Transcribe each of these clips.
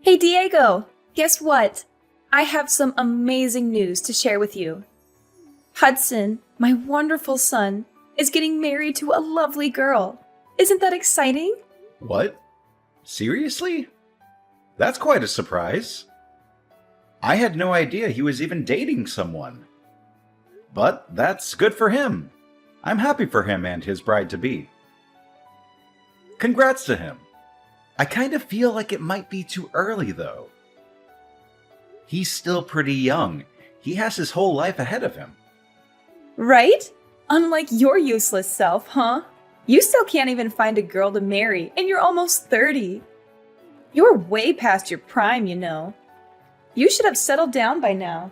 Hey Diego, guess what? I have some amazing news to share with you. Hudson, my wonderful son, is getting married to a lovely girl. Isn't that exciting? What? Seriously? That's quite a surprise. I had no idea he was even dating someone. But that's good for him. I'm happy for him and his bride-to-be. Congrats to him. I kind of feel like it might be too early, though. He's still pretty young. He has his whole life ahead of him. Right? Unlike your useless self, huh? You still can't even find a girl to marry, and you're almost 30. You're way past your prime, you know. You should have settled down by now.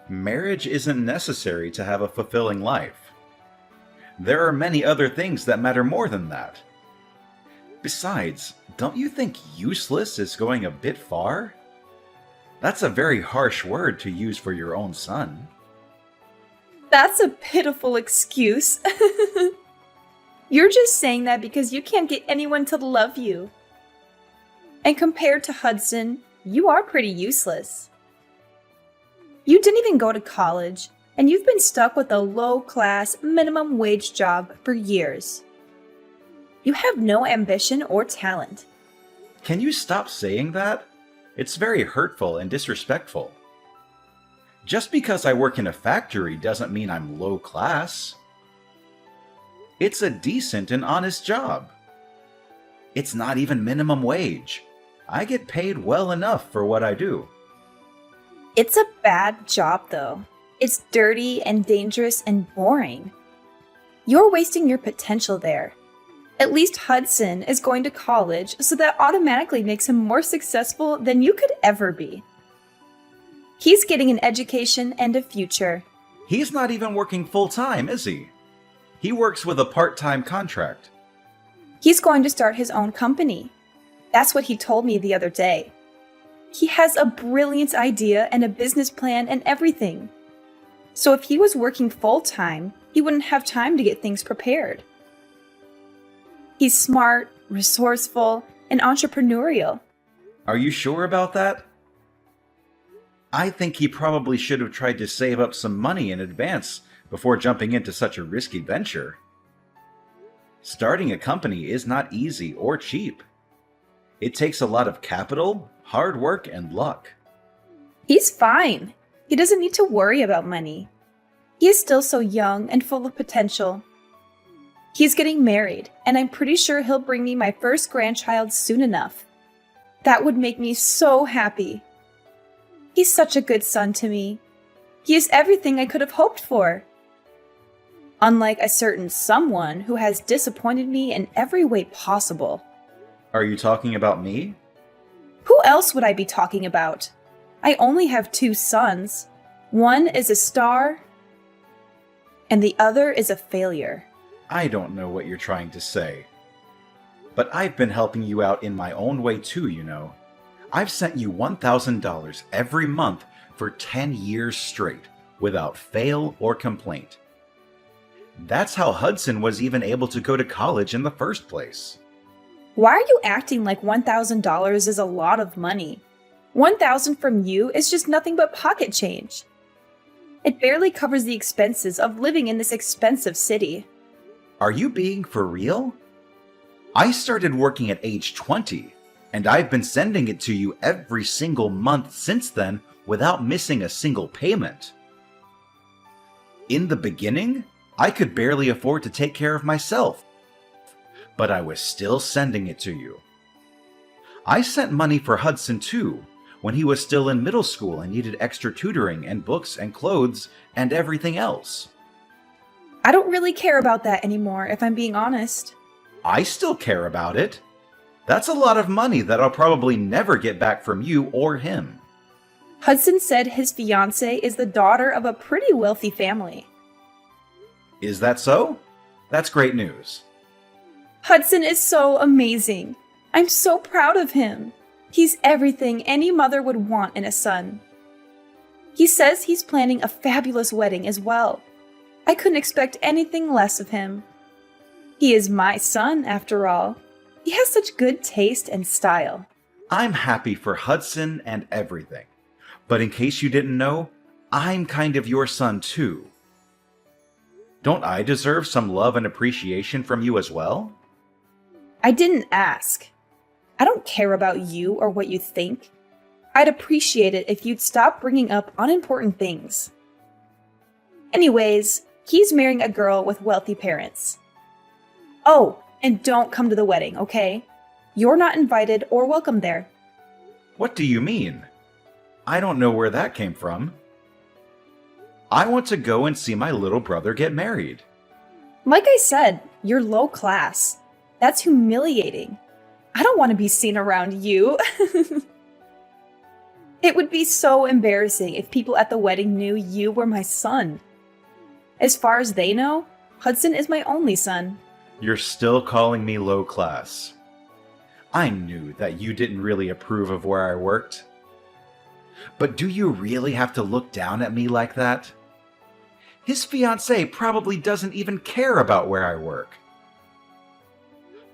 Marriage isn't necessary to have a fulfilling life. There are many other things that matter more than that. Besides, don't you think useless is going a bit far? That's a very harsh word to use for your own son. That's a pitiful excuse. You're just saying that because you can't get anyone to love you. And compared to Hudson, you are pretty useless. You didn't even go to college, and you've been stuck with a low-class, minimum wage job for years. You have no ambition or talent. Can you stop saying that? It's very hurtful and disrespectful. Just because I work in a factory doesn't mean I'm low class. It's a decent and honest job. It's not even minimum wage. I get paid well enough for what I do. It's a bad job, though. It's dirty and dangerous and boring. You're wasting your potential there. At least Hudson is going to college, so that automatically makes him more successful than you could ever be. He's getting an education and a future. He's not even working full-time, is he? He works with a part-time contract. He's going to start his own company. That's what he told me the other day. He has a brilliant idea and a business plan and everything. So if he was working full-time, he wouldn't have time to get things prepared. He's smart, resourceful, and entrepreneurial. Are you sure about that? I think he probably should have tried to save up some money in advance before jumping into such a risky venture. Starting a company is not easy or cheap. It takes a lot of capital, hard work, and luck. He's fine. He doesn't need to worry about money. He is still so young and full of potential. He's getting married, and I'm pretty sure he'll bring me my first grandchild soon enough. That would make me so happy. He's such a good son to me. He is everything I could have hoped for. Unlike a certain someone who has disappointed me in every way possible. Are you talking about me? Who else would I be talking about? I only have 2 sons. One is a star, and the other is a failure. I don't know what you're trying to say. But I've been helping you out in my own way too, you know. I've sent you $1,000 every month for 10 years straight, without fail or complaint. That's how Hudson was even able to go to college in the first place. Why are you acting like $1,000 is a lot of money? $1,000 from you is just nothing but pocket change. It barely covers the expenses of living in this expensive city. Are you being for real? I started working at age 20, and I've been sending it to you every single month since then without missing a single payment. In the beginning, I could barely afford to take care of myself, but I was still sending it to you. I sent money for Hudson too, when he was still in middle school and needed extra tutoring and books and clothes and everything else. I don't really care about that anymore, if I'm being honest. I still care about it. That's a lot of money that I'll probably never get back from you or him. Hudson said his fiancée is the daughter of a pretty wealthy family. Is that so? That's great news. Hudson is so amazing. I'm so proud of him. He's everything any mother would want in a son. He says he's planning a fabulous wedding as well. I couldn't expect anything less of him. He is my son, after all. He has such good taste and style. I'm happy for Hudson and everything. But in case you didn't know, I'm kind of your son too. Don't I deserve some love and appreciation from you as well? I didn't ask. I don't care about you or what you think. I'd appreciate it if you'd stop bringing up unimportant things. Anyways, he's marrying a girl with wealthy parents. Oh, and don't come to the wedding, okay? You're not invited or welcome there. What do you mean? I don't know where that came from. I want to go and see my little brother get married. Like I said, you're low class. That's humiliating. I don't want to be seen around you. It would be so embarrassing if people at the wedding knew you were my son. As far as they know, Hudson is my only son. You're still calling me low class. I knew that you didn't really approve of where I worked. But do you really have to look down at me like that? His fiancée probably doesn't even care about where I work.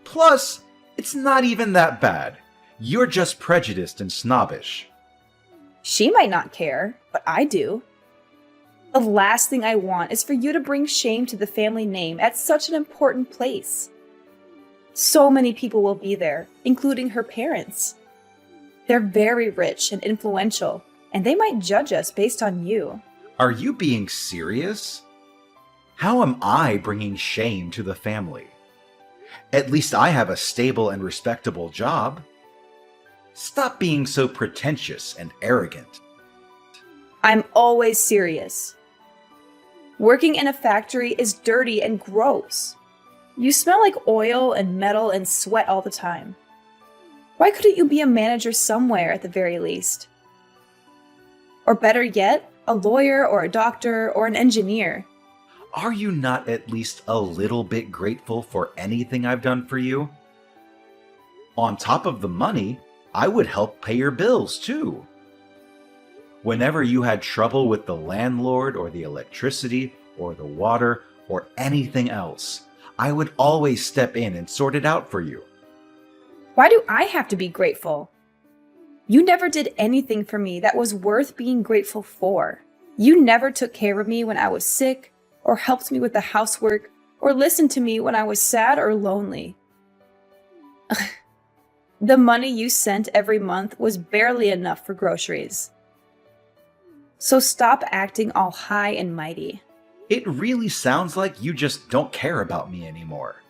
Plus, it's not even that bad. You're just prejudiced and snobbish. She might not care, but I do. The last thing I want is for you to bring shame to the family name at such an important place. So many people will be there, including her parents. They're very rich and influential, and they might judge us based on you. Are you being serious? How am I bringing shame to the family? At least I have a stable and respectable job. Stop being so pretentious and arrogant. I'm always serious. Working in a factory is dirty and gross. You smell like oil and metal and sweat all the time. Why couldn't you be a manager somewhere at the very least? Or better yet, a lawyer or a doctor or an engineer. Are you not at least a little bit grateful for anything I've done for you? On top of the money, I would help pay your bills too. Whenever you had trouble with the landlord or the electricity or the water or anything else, I would always step in and sort it out for you. Why do I have to be grateful? You never did anything for me that was worth being grateful for. You never took care of me when I was sick, or helped me with the housework, or listened to me when I was sad or lonely. The money you sent every month was barely enough for groceries. So stop acting all high and mighty. It really sounds like you just don't care about me anymore.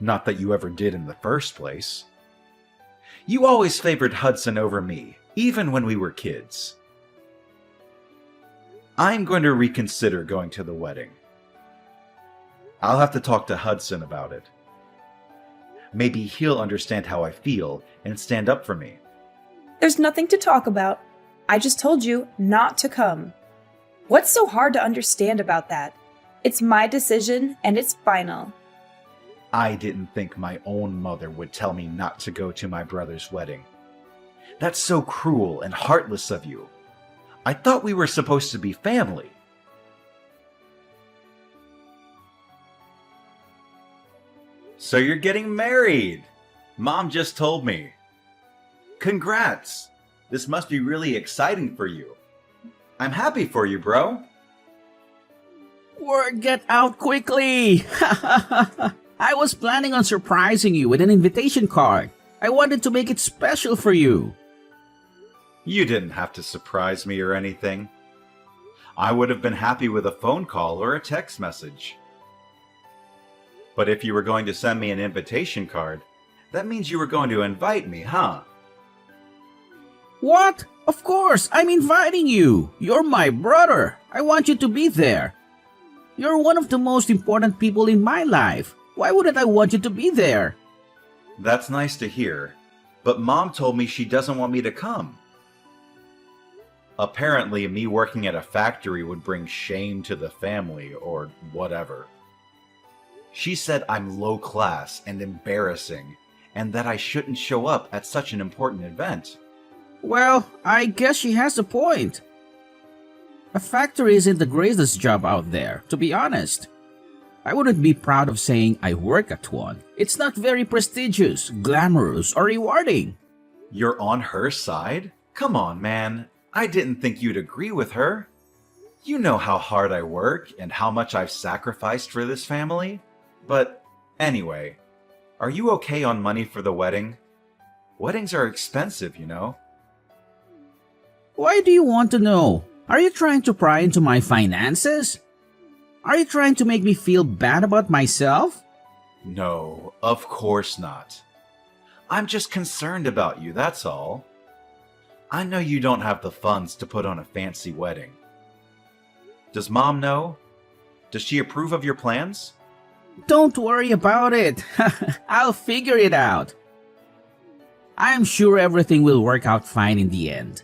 Not that you ever did in the first place. You always favored Hudson over me, even when we were kids. I'm going to reconsider going to the wedding. I'll have to talk to Hudson about it. Maybe he'll understand how I feel and stand up for me. There's nothing to talk about. I just told you not to come. What's so hard to understand about that? It's my decision and it's final. I didn't think my own mother would tell me not to go to my brother's wedding. That's so cruel and heartless of you. I thought we were supposed to be family. So you're getting married! Mom just told me. Congrats! This must be really exciting for you. I'm happy for you, bro. Word get out quickly! I was planning on surprising you with an invitation card. I wanted to make it special for you. You didn't have to surprise me or anything. I would have been happy with a phone call or a text message. But if you were going to send me an invitation card, that means you were going to invite me, huh? What? Of course, I'm inviting you. You're my brother. I want you to be there. You're one of the most important people in my life. Why wouldn't I want you to be there? That's nice to hear, but Mom told me she doesn't want me to come. Apparently, me working at a factory would bring shame to the family, or whatever. She said I'm low class and embarrassing, and that I shouldn't show up at such an important event. Well, I guess she has a point. A factory isn't the greatest job out there, to be honest. I wouldn't be proud of saying I work at one. It's not very prestigious, glamorous, or rewarding. You're on her side? Come on, man. I didn't think you'd agree with her. You know how hard I work and how much I've sacrificed for this family. But anyway, are you okay on money for the wedding? Weddings are expensive, you know. Why do you want to know? Are you trying to pry into my finances? Are you trying to make me feel bad about myself? No, of course not. I'm just concerned about you, that's all. I know you don't have the funds to put on a fancy wedding. Does Mom know? Does she approve of your plans? Don't worry about it. I'll figure it out. I'm sure everything will work out fine in the end.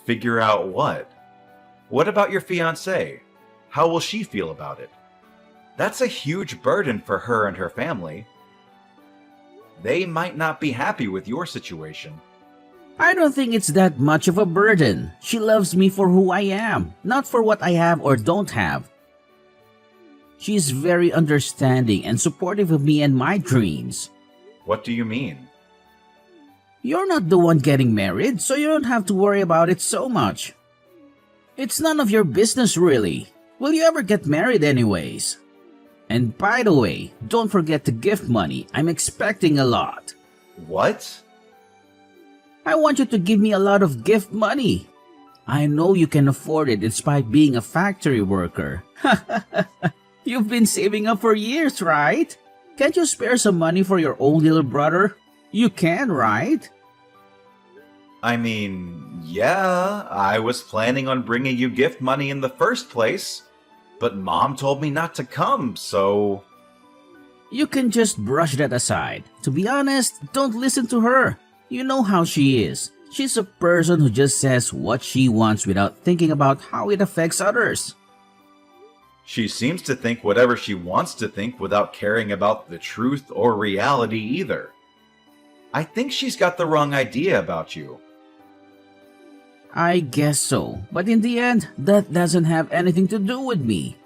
Figure out what? What about your fiancé? How will she feel about it? That's a huge burden for her and her family. They might not be happy with your situation. I don't think it's that much of a burden. She loves me for who I am, not for what I have or don't have. She's very understanding and supportive of me and my dreams. What do you mean? You're not the one getting married, so you don't have to worry about it so much. It's none of your business, really. Will you ever get married anyways? And by the way, don't forget the gift money. I'm expecting a lot. What? I want you to give me a lot of gift money. I know you can afford it despite being a factory worker. You've been saving up for years, right? Can't you spare some money for your own little brother? You can, right? I mean, yeah, I was planning on bringing you gift money in the first place, but Mom told me not to come, so... You can just brush that aside. To be honest, don't listen to her. You know how she is. She's a person who just says what she wants without thinking about how it affects others. She seems to think whatever she wants to think without caring about the truth or reality either. I think she's got the wrong idea about you. I guess so, but in the end, that doesn't have anything to do with me.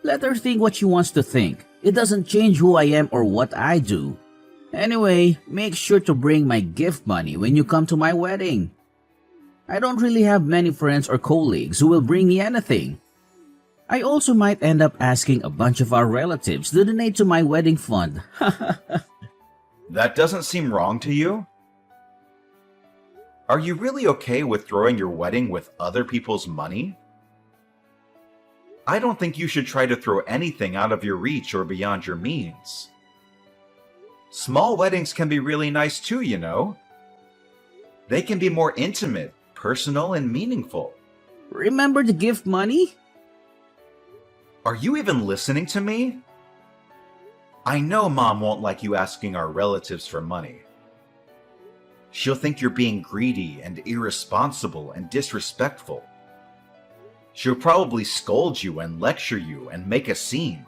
Let her think what she wants to think. It doesn't change who I am or what I do. Anyway, make sure to bring my gift money when you come to my wedding. I don't really have many friends or colleagues who will bring me anything. I also might end up asking a bunch of our relatives to donate to my wedding fund. That doesn't seem wrong to you? Are you really okay with throwing your wedding with other people's money? I don't think you should try to throw anything out of your reach or beyond your means. Small weddings can be really nice too, you know. They can be more intimate, personal, and meaningful. Remember the gift money? Are you even listening to me? I know Mom won't like you asking our relatives for money. She'll think you're being greedy and irresponsible and disrespectful. She'll probably scold you and lecture you and make a scene.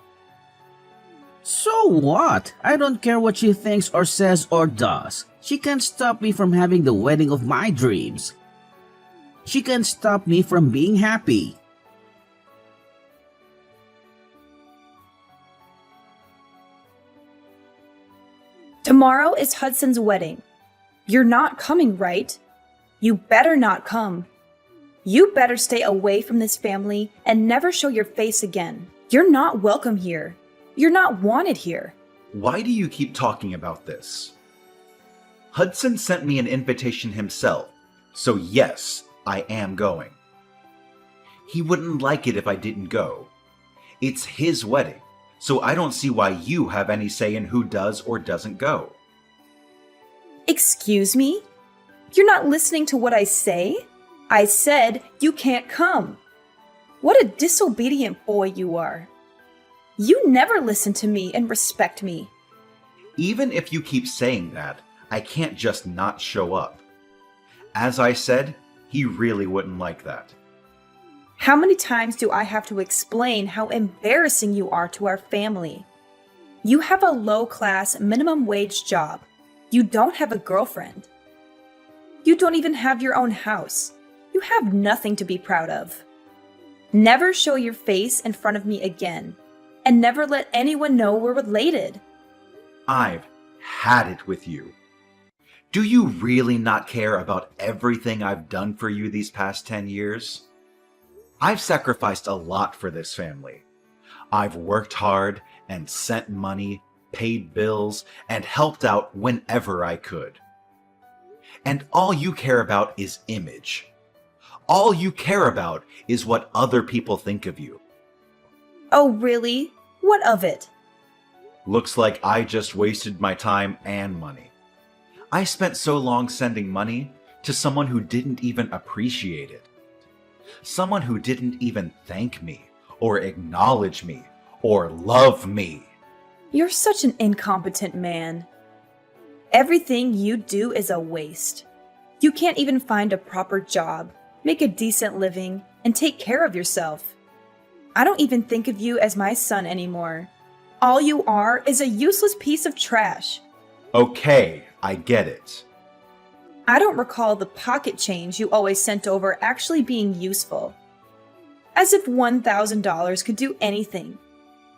So what? I don't care what she thinks or says or does. She can't stop me from having the wedding of my dreams. She can't stop me from being happy. Tomorrow is Hudson's wedding. You're not coming, right? You better not come. You better stay away from this family and never show your face again. You're not welcome here. You're not wanted here. Why do you keep talking about this? Hudson sent me an invitation himself, so yes, I am going. He wouldn't like it if I didn't go. It's his wedding, so I don't see why you have any say in who does or doesn't go. Excuse me? You're not listening to what I say? I said you can't come. What a disobedient boy you are. You never listen to me and respect me. Even if you keep saying that, I can't just not show up. As I said, he really wouldn't like that. How many times do I have to explain how embarrassing you are to our family? You have a low-class, minimum-wage job. You don't have a girlfriend. You don't even have your own house. You have nothing to be proud of. Never show your face in front of me again, and never let anyone know we're related. I've had it with you. Do you really not care about everything I've done for you these past 10 years? I've sacrificed a lot for this family. I've worked hard and sent money, paid bills, and helped out whenever I could. And all you care about is image. All you care about is what other people think of you. Oh, really? What of it? Looks like I just wasted my time and money. I spent so long sending money to someone who didn't even appreciate it. Someone who didn't even thank me, or acknowledge me, or love me. You're such an incompetent man. Everything you do is a waste. You can't even find a proper job, make a decent living, and take care of yourself. I don't even think of you as my son anymore. All you are is a useless piece of trash. Okay, I get it. I don't recall the pocket change you always sent over actually being useful. As if $1,000 could do anything.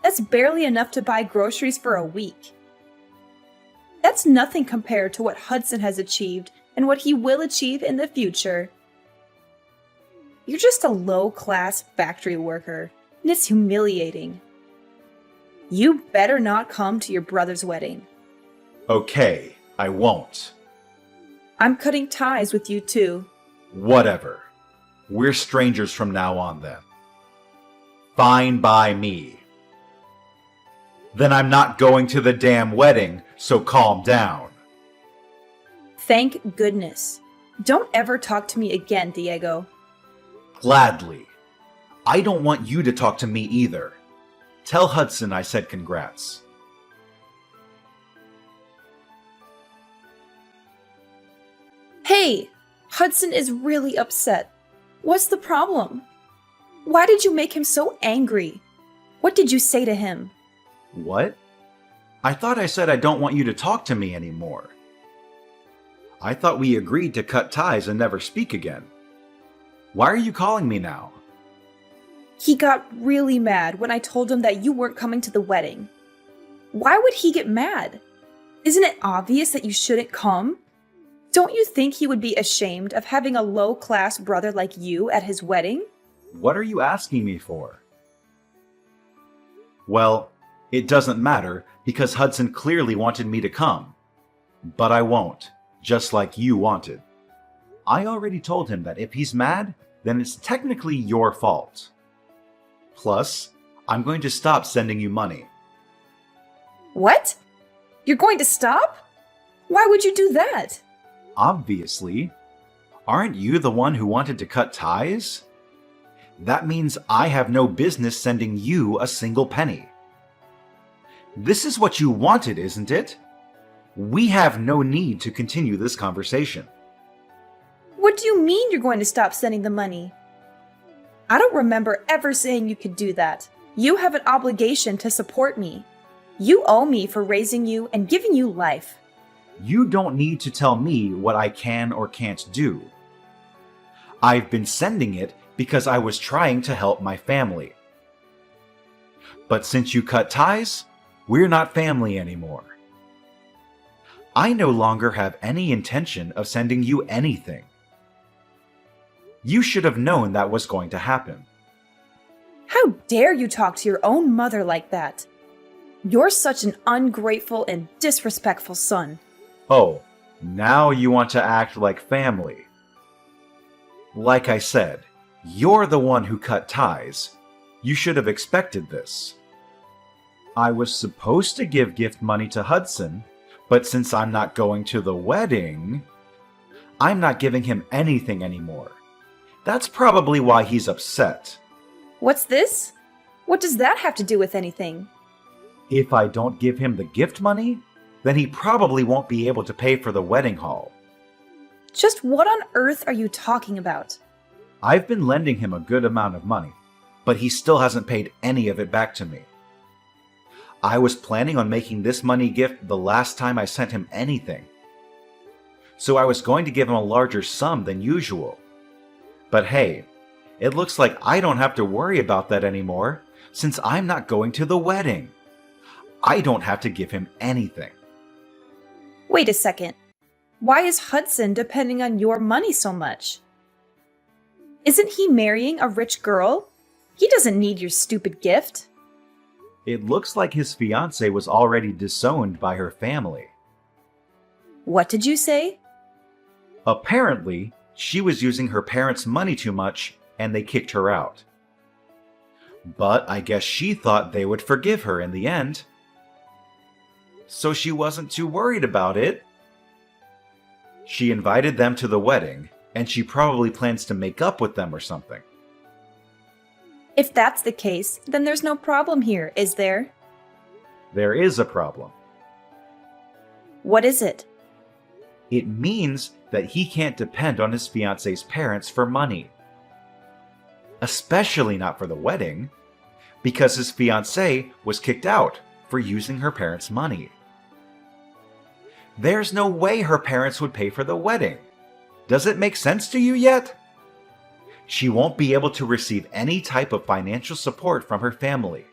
That's barely enough to buy groceries for a week. That's nothing compared to what Hudson has achieved and what he will achieve in the future. You're just a low-class factory worker, and it's humiliating. You better not come to your brother's wedding. Okay, I won't. I'm cutting ties with you too. Whatever. We're strangers from now on then. Fine by me. Then I'm not going to the damn wedding, so calm down. Thank goodness. Don't ever talk to me again, Diego. Gladly. I don't want you to talk to me either. Tell Hudson I said congrats. Hey, Hudson is really upset. What's the problem? Why did you make him so angry? What did you say to him? What? I thought I said I don't want you to talk to me anymore. I thought we agreed to cut ties and never speak again. Why are you calling me now? He got really mad when I told him that you weren't coming to the wedding. Why would he get mad? Isn't it obvious that you shouldn't come? Don't you think he would be ashamed of having a low-class brother like you at his wedding? What are you asking me for? Well, it doesn't matter because Hudson clearly wanted me to come. But I won't, just like you wanted. I already told him that if he's mad, then it's technically your fault. Plus, I'm going to stop sending you money. What? You're going to stop? Why would you do that? Obviously. Aren't you the one who wanted to cut ties? That means I have no business sending you a single penny. This is what you wanted, isn't it? We have no need to continue this conversation. What do you mean you're going to stop sending the money? I don't remember ever saying you could do that. You have an obligation to support me. You owe me for raising you and giving you life. You don't need to tell me what I can or can't do. I've been sending it because I was trying to help my family. But since you cut ties, we're not family anymore. I no longer have any intention of sending you anything. You should have known that was going to happen. How dare you talk to your own mother like that? You're such an ungrateful and disrespectful son. Oh, now you want to act like family. Like I said, you're the one who cut ties. You should have expected this. I was supposed to give gift money to Hudson, but since I'm not going to the wedding, I'm not giving him anything anymore. That's probably why he's upset. What's this? What does that have to do with anything? If I don't give him the gift money, then he probably won't be able to pay for the wedding hall. Just what on earth are you talking about? I've been lending him a good amount of money, but he still hasn't paid any of it back to me. I was planning on making this money gift the last time I sent him anything. So I was going to give him a larger sum than usual. But hey, it looks like I don't have to worry about that anymore since I'm not going to the wedding. I don't have to give him anything. Wait a second. Why is Hudson depending on your money so much? Isn't he marrying a rich girl? He doesn't need your stupid gift. It looks like his fiancée was already disowned by her family. What did you say? Apparently, she was using her parents' money too much and they kicked her out. But I guess she thought they would forgive her in the end. So she wasn't too worried about it. She invited them to the wedding, and she probably plans to make up with them or something. If that's the case, then there's no problem here, is there? There is a problem. What is it? It means that he can't depend on his fiancée's parents for money. Especially not for the wedding, because his fiancée was kicked out for using her parents' money. There's no way her parents would pay for the wedding. Does it make sense to you yet? She won't be able to receive any type of financial support from her family.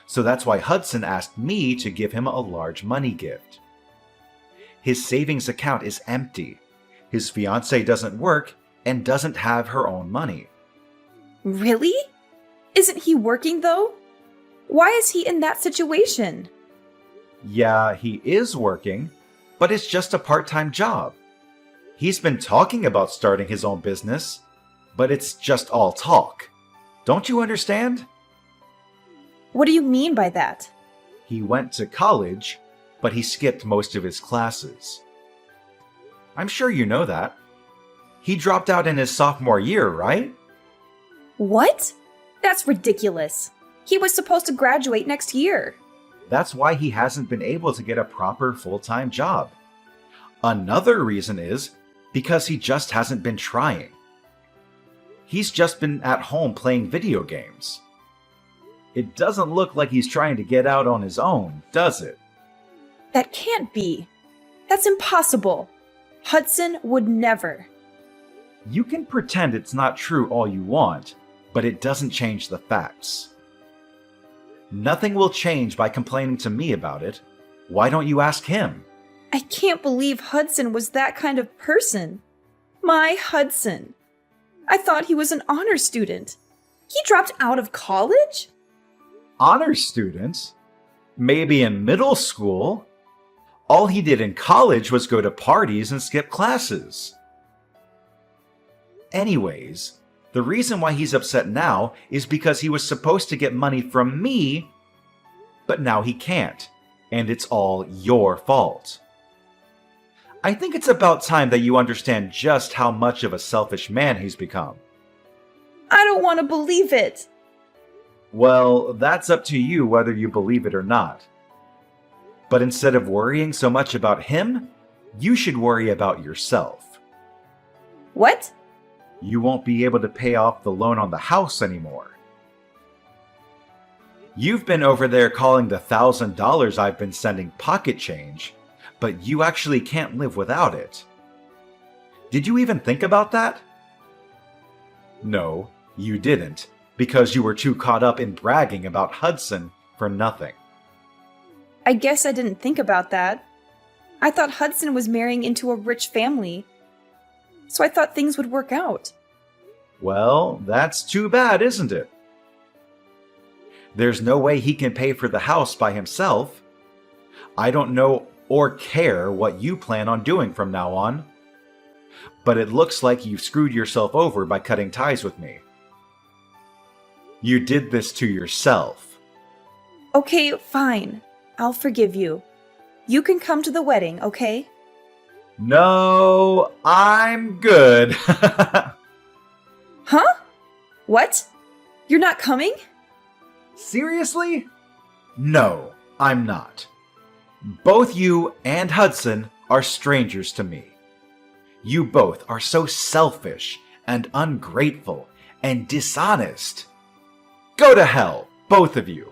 So that's why Hudson asked me to give him a large money gift. His savings account is empty. His fiancée doesn't work and doesn't have her own money. Really? Isn't he working though? Why is he in that situation? Yeah, he is working, but it's just a part-time job. He's been talking about starting his own business, but it's just all talk. Don't you understand? What do you mean by that? He went to college, but he skipped most of his classes. I'm sure you know that. He dropped out in his sophomore year, right? What? That's ridiculous. He was supposed to graduate next year. That's why he hasn't been able to get a proper full-time job. Another reason is because he just hasn't been trying. He's just been at home playing video games. It doesn't look like he's trying to get out on his own, does it? That can't be. That's impossible. Hudson would never. You can pretend it's not true all you want, but it doesn't change the facts. Nothing will change by complaining to me about it. Why don't you ask him? I can't believe Hudson was that kind of person. My Hudson. I thought he was an honor student. He dropped out of college? Honor students? Maybe in middle school? All he did in college was go to parties and skip classes. Anyways, the reason why he's upset now is because he was supposed to get money from me, but now he can't, and it's all your fault. I think it's about time that you understand just how much of a selfish man he's become. I don't want to believe it. Well, that's up to you whether you believe it or not. But instead of worrying so much about him, you should worry about yourself. What? You won't be able to pay off the loan on the house anymore. You've been over there calling the $1,000 I've been sending pocket change, but you actually can't live without it. Did you even think about that? No, you didn't, because you were too caught up in bragging about Hudson for nothing. I guess I didn't think about that. I thought Hudson was marrying into a rich family, so I thought things would work out. Well, that's too bad, isn't it? There's no way he can pay for the house by himself. I don't know or care what you plan on doing from now on. But it looks like you've screwed yourself over by cutting ties with me. You did this to yourself. Okay, fine. I'll forgive you. You can come to the wedding, okay? No, I'm good. Huh? What? You're not coming? Seriously? No, I'm not. Both you and Hudson are strangers to me. You both are so selfish and ungrateful and dishonest. Go to hell, both of you.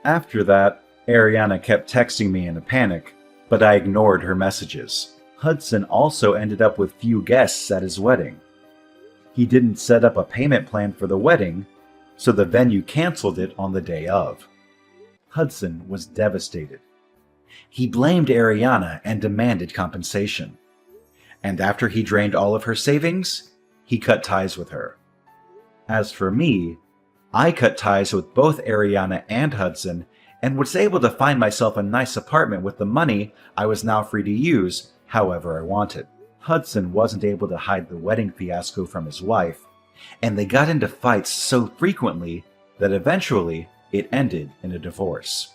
After that, Ariana kept texting me in a panic, but I ignored her messages. Hudson also ended up with few guests at his wedding. He didn't set up a payment plan for the wedding, so the venue canceled it on the day of. Hudson was devastated. He blamed Ariana and demanded compensation. And after he drained all of her savings, he cut ties with her. As for me, I cut ties with both Ariana and Hudson and was able to find myself a nice apartment with the money I was now free to use however I wanted. Hudson wasn't able to hide the wedding fiasco from his wife, and they got into fights so frequently that eventually it ended in a divorce.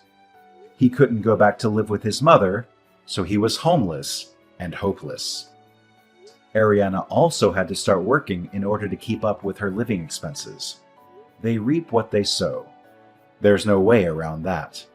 He couldn't go back to live with his mother, so he was homeless and hopeless. Ariana also had to start working in order to keep up with her living expenses. They reap what they sow. There's no way around that.